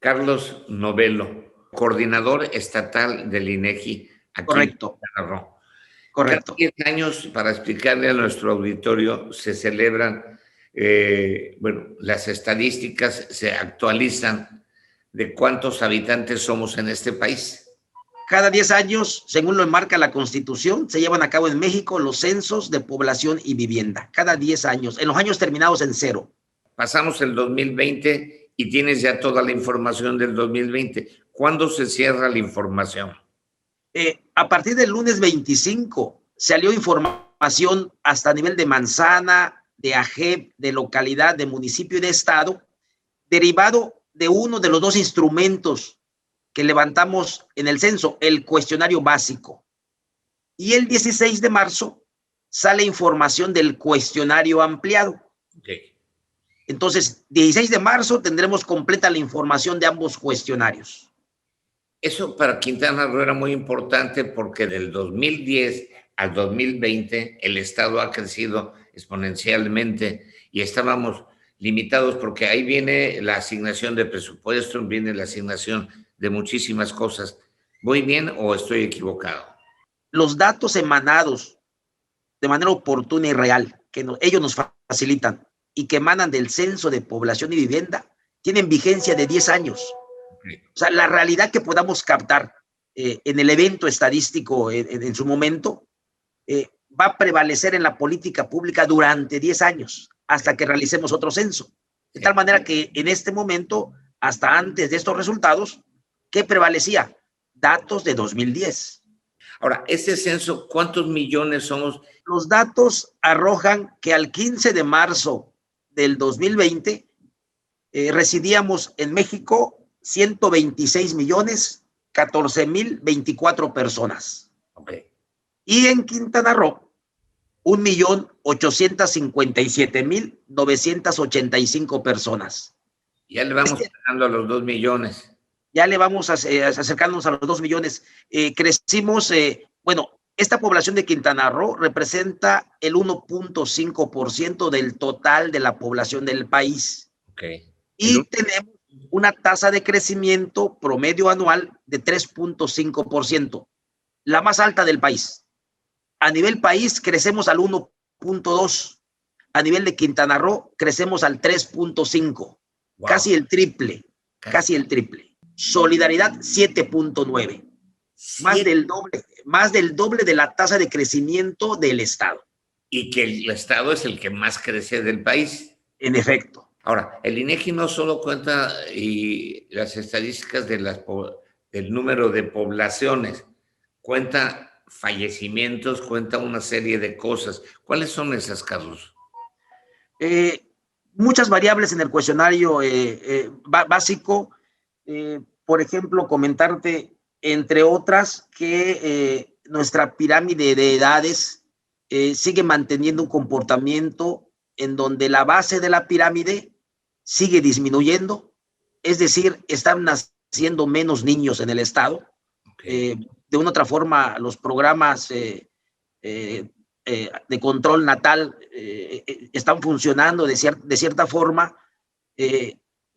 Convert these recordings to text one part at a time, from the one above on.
Carlos Novelo, coordinador estatal del INEGI aquí en Correcto, Quintana Roo. Cada correcto. 10 años, para explicarle a nuestro auditorio, se celebran, las estadísticas se actualizan de cuántos habitantes somos en este país. Cada 10 años, según lo enmarca la Constitución, se llevan a cabo en México los censos de población y vivienda. Cada 10 años, en los años terminados en 0. Pasamos el 2020 y tienes ya toda la información del 2020. ¿Cuándo se cierra la información? A partir del lunes 25 salió información hasta nivel de manzana, de AGEP, de localidad, de municipio y de estado, derivado de uno de los dos instrumentos que levantamos en el censo, el cuestionario básico. Y el 16 de marzo sale información del cuestionario ampliado. Okay. Entonces, 16 de marzo tendremos completa la información de ambos cuestionarios. Eso para Quintana Roo era muy importante porque del 2010 al 2020 el Estado ha crecido exponencialmente y estábamos limitados porque ahí viene la asignación de presupuesto, viene la asignación de muchísimas cosas. ¿Voy bien o estoy equivocado? Los datos emanados de manera oportuna y real, que ellos nos facilitan y que emanan del Censo de Población y Vivienda, tienen vigencia de 10 años. Okay. O sea, la realidad que podamos captar en el evento estadístico en su momento va a prevalecer en la política pública durante 10 años, hasta que realicemos otro censo. De tal manera que en este momento, hasta antes de estos resultados, ¿qué prevalecía? Datos de 2010. Ahora, ese censo, ¿cuántos millones somos? Los datos arrojan que al 15 de marzo del 2020 residíamos en México 126.014.024 personas. Okay. Y en Quintana Roo, 1.857.985 personas. Ya le vamos llegando a los 2 millones. Ya le vamos acercándonos a los 2 millones. Crecimos, esta población de Quintana Roo representa el 1.5% del total de la población del país. Okay. Y tenemos una tasa de crecimiento promedio anual de 3.5%, la más alta del país. A nivel país crecemos al 1.2%. A nivel de Quintana Roo crecemos al 3.5%. Wow. Casi el triple. Solidaridad 7.9%. Más del doble de la tasa de crecimiento del Estado. Y que el Estado es el que más crece del país. En efecto. Ahora, el INEGI no solo cuenta las estadísticas del número de poblaciones, cuenta fallecimientos, cuenta una serie de cosas. ¿Cuáles son esas, Carlos? Muchas variables en el cuestionario básico. Por ejemplo, comentarte, entre otras, que nuestra pirámide de edades sigue manteniendo un comportamiento en donde la base de la pirámide sigue disminuyendo, es decir, están naciendo menos niños en el estado. Okay. De una u otra forma, los programas de control natal están funcionando de cierta forma.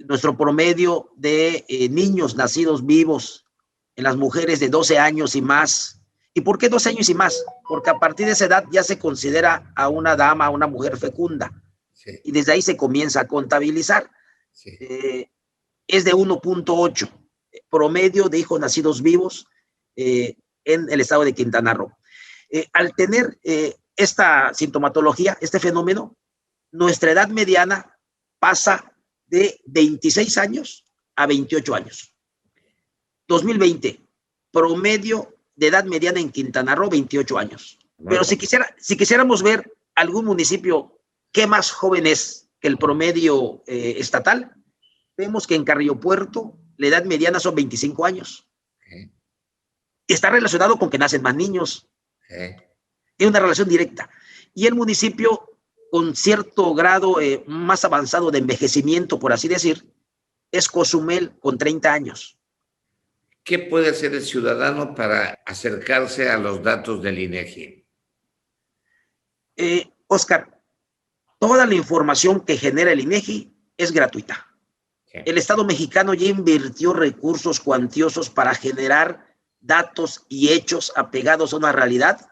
Nuestro promedio de niños nacidos vivos en las mujeres de 12 años y más. ¿Y por qué 12 años y más? Porque a partir de esa edad ya se considera a una dama, a una mujer fecunda. Sí. Y desde ahí se comienza a contabilizar. Sí. Es de 1.8 promedio de hijos nacidos vivos en el estado de Quintana Roo. Al tener esta sintomatología, este fenómeno, nuestra edad mediana pasa de 26 años a 28 años. 2020, promedio de edad mediana en Quintana Roo, 28 años. Pero si quisiéramos ver algún municipio que más joven es que el promedio estatal, vemos que en Carrillo Puerto la edad mediana son 25 años. Okay. Está relacionado con que nacen más niños. Okay. Tiene una relación directa. Y el municipio con cierto grado más avanzado de envejecimiento, por así decir, es Cozumel, con 30 años. ¿Qué puede hacer el ciudadano para acercarse a los datos del INEGI? Oscar, toda la información que genera el INEGI es gratuita. Sí. El Estado mexicano ya invirtió recursos cuantiosos para generar datos y hechos apegados a una realidad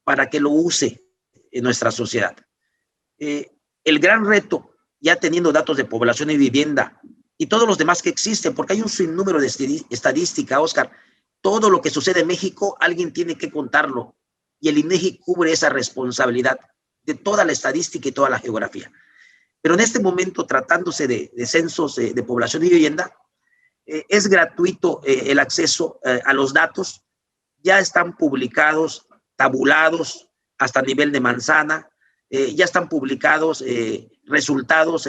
para que lo use en nuestra sociedad. El gran reto, ya teniendo datos de población y vivienda y todos los demás que existen, porque hay un sinnúmero de estadística, Oscar, todo lo que sucede en México, alguien tiene que contarlo, y el INEGI cubre esa responsabilidad de toda la estadística y toda la geografía. Pero en este momento, tratándose de censos de población y vivienda, es gratuito el acceso a los datos, ya están publicados, tabulados hasta nivel de manzana, ya están publicados resultados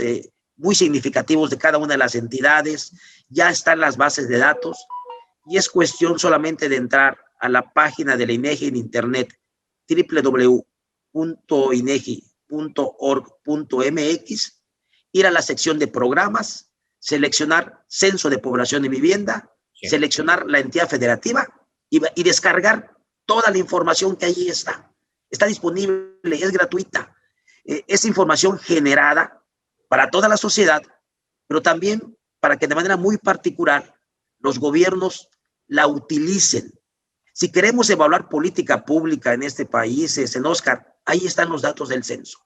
muy significativos de cada una de las entidades, ya están las bases de datos, y es cuestión solamente de entrar a la página de la INEGI en internet, www.inegi.org.mx, ir a la sección de programas, seleccionar Censo de Población y Vivienda, sí, seleccionar la entidad federativa y descargar toda la información que allí está. Está disponible, es gratuita. Es información generada para toda la sociedad, pero también para que de manera muy particular los gobiernos la utilicen. Si queremos evaluar política pública en este país, en Oscar, ahí están los datos del censo.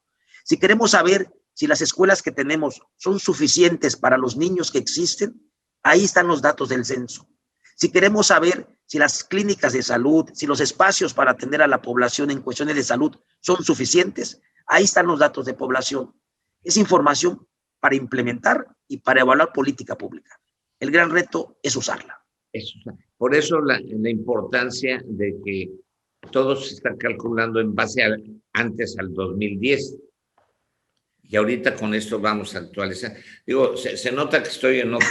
Si queremos saber si las escuelas que tenemos son suficientes para los niños que existen, ahí están los datos del censo. Si queremos saber si las clínicas de salud, si los espacios para atender a la población en cuestiones de salud son suficientes, ahí están los datos de población. Es información para implementar y para evaluar política pública. El gran reto es usarla. Por eso la importancia de que todo se está calculando en base antes al 2010. Y ahorita con esto vamos a actualizar. Digo, se nota que estoy en otro,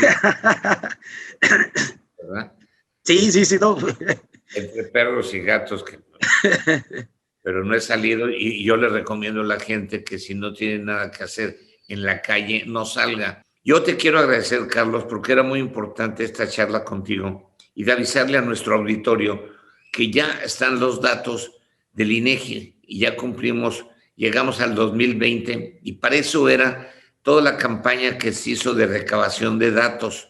¿verdad? Sí, no. Entre perros y gatos, pero no he salido, y yo le recomiendo a la gente que si no tiene nada que hacer en la calle, no salga. Yo te quiero agradecer, Carlos, porque era muy importante esta charla contigo, y de avisarle a nuestro auditorio que ya están los datos del INEGI y ya cumplimos, llegamos al 2020, y para eso era toda la campaña que se hizo de recabación de datos.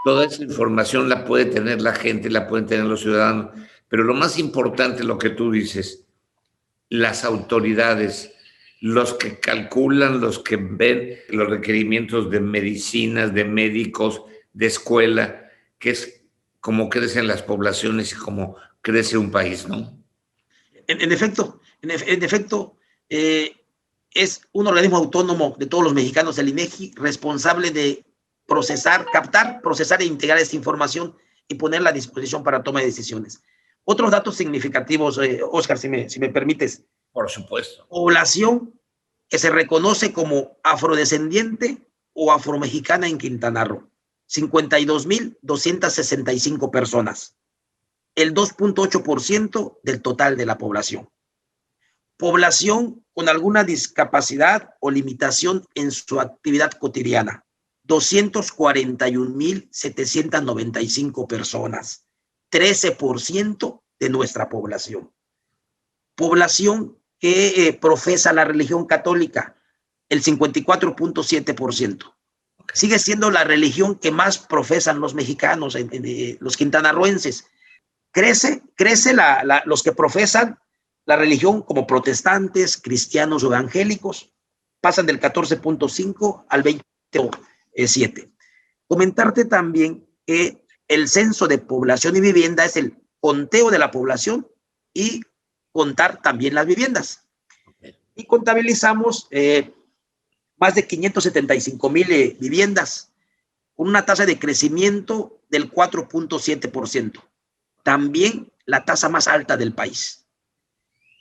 Toda esa información la puede tener la gente, la pueden tener los ciudadanos, pero lo más importante, lo que tú dices, las autoridades, los que calculan, los que ven los requerimientos de medicinas, de médicos, de escuela, que es como crecen las poblaciones y cómo crece un país, ¿no? En efecto, es un organismo autónomo de todos los mexicanos, el INEGI, responsable de captar, procesar e integrar esta información y ponerla a disposición para toma de decisiones. Otros datos significativos, Oscar, si me permites. Por supuesto. Población que se reconoce como afrodescendiente o afromexicana en Quintana Roo, 52,265 personas, el 2,8% del total de la población. Población con alguna discapacidad o limitación en su actividad cotidiana, 241,795 personas, 13% de nuestra población. Población que profesa la religión católica, el 54,7%. Sigue siendo la religión que más profesan los mexicanos, los quintanarroenses. Crece los que profesan la religión como protestantes, cristianos o evangélicos, pasan del 14,5 al 27. Comentarte también que el censo de población y vivienda es el conteo de la población y contar también las viviendas. Y contabilizamos más de 575,000 viviendas, con una tasa de crecimiento del 4,7%. También la tasa más alta del país.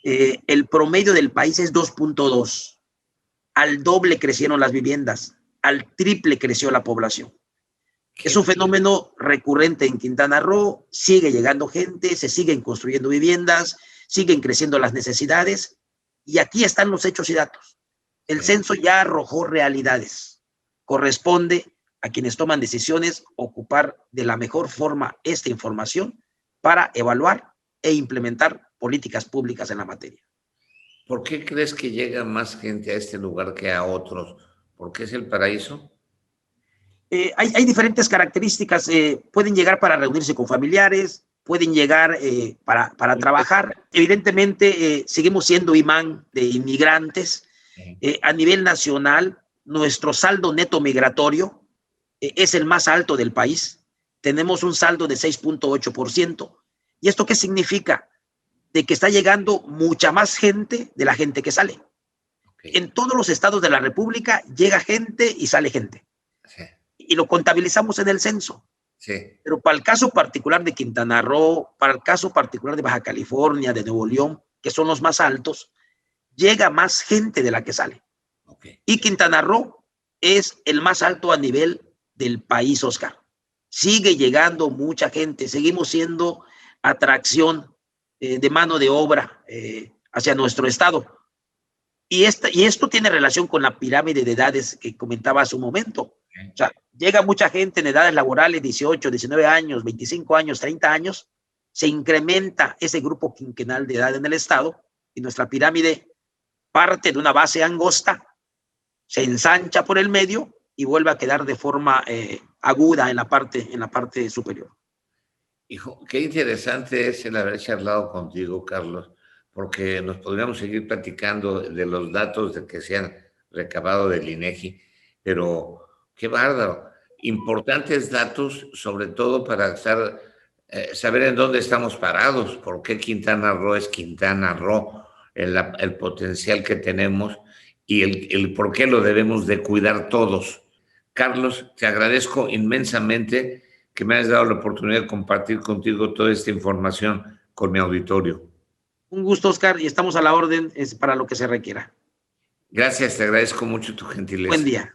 El promedio del país es 2,2. Al doble crecieron las viviendas, al triple creció la población. Es un fenómeno recurrente en Quintana Roo, sigue llegando gente, se siguen construyendo viviendas, siguen creciendo las necesidades, y aquí están los hechos y datos. El censo ya arrojó realidades. Corresponde a quienes toman decisiones ocupar de la mejor forma esta información para evaluar e implementar políticas públicas en la materia. ¿Por qué crees que llega más gente a este lugar que a otros? ¿Por qué es el paraíso? Hay diferentes características. Pueden llegar para reunirse con familiares, pueden llegar para trabajar. Evidentemente, seguimos siendo imán de inmigrantes. A nivel nacional, nuestro saldo neto migratorio es el más alto del país. Tenemos un saldo de 6.8%. ¿Y esto qué significa? De que está llegando mucha más gente de la gente que sale. En todos los estados de la República llega gente y sale gente. Sí. Y lo contabilizamos en el censo. Sí. Pero para el caso particular de Quintana Roo, para el caso particular de Baja California, de Nuevo León, que son los más altos, llega más gente de la que sale. Okay. Y Quintana Roo es el más alto a nivel del país, Oscar. Sigue llegando mucha gente, seguimos siendo atracción de mano de obra hacia nuestro estado. Y esto tiene relación con la pirámide de edades que comentaba hace un momento. O sea, llega mucha gente en edades laborales, 18, 19 años, 25 años, 30 años, se incrementa ese grupo quinquenal de edad en el estado y nuestra pirámide parte de una base angosta, se ensancha por el medio y vuelve a quedar de forma aguda en la parte superior. Hijo, qué interesante es el haber charlado contigo, Carlos, porque nos podríamos seguir platicando de los datos de que se han recabado del INEGI, pero qué bárbaro. Importantes datos, sobre todo para saber en dónde estamos parados, por qué Quintana Roo es Quintana Roo, el potencial que tenemos y el por qué lo debemos de cuidar todos. Carlos, te agradezco inmensamente que me hayas dado la oportunidad de compartir contigo toda esta información con mi auditorio. Un gusto, Oscar, y estamos a la orden para lo que se requiera. Gracias, te agradezco mucho tu gentileza. Buen día.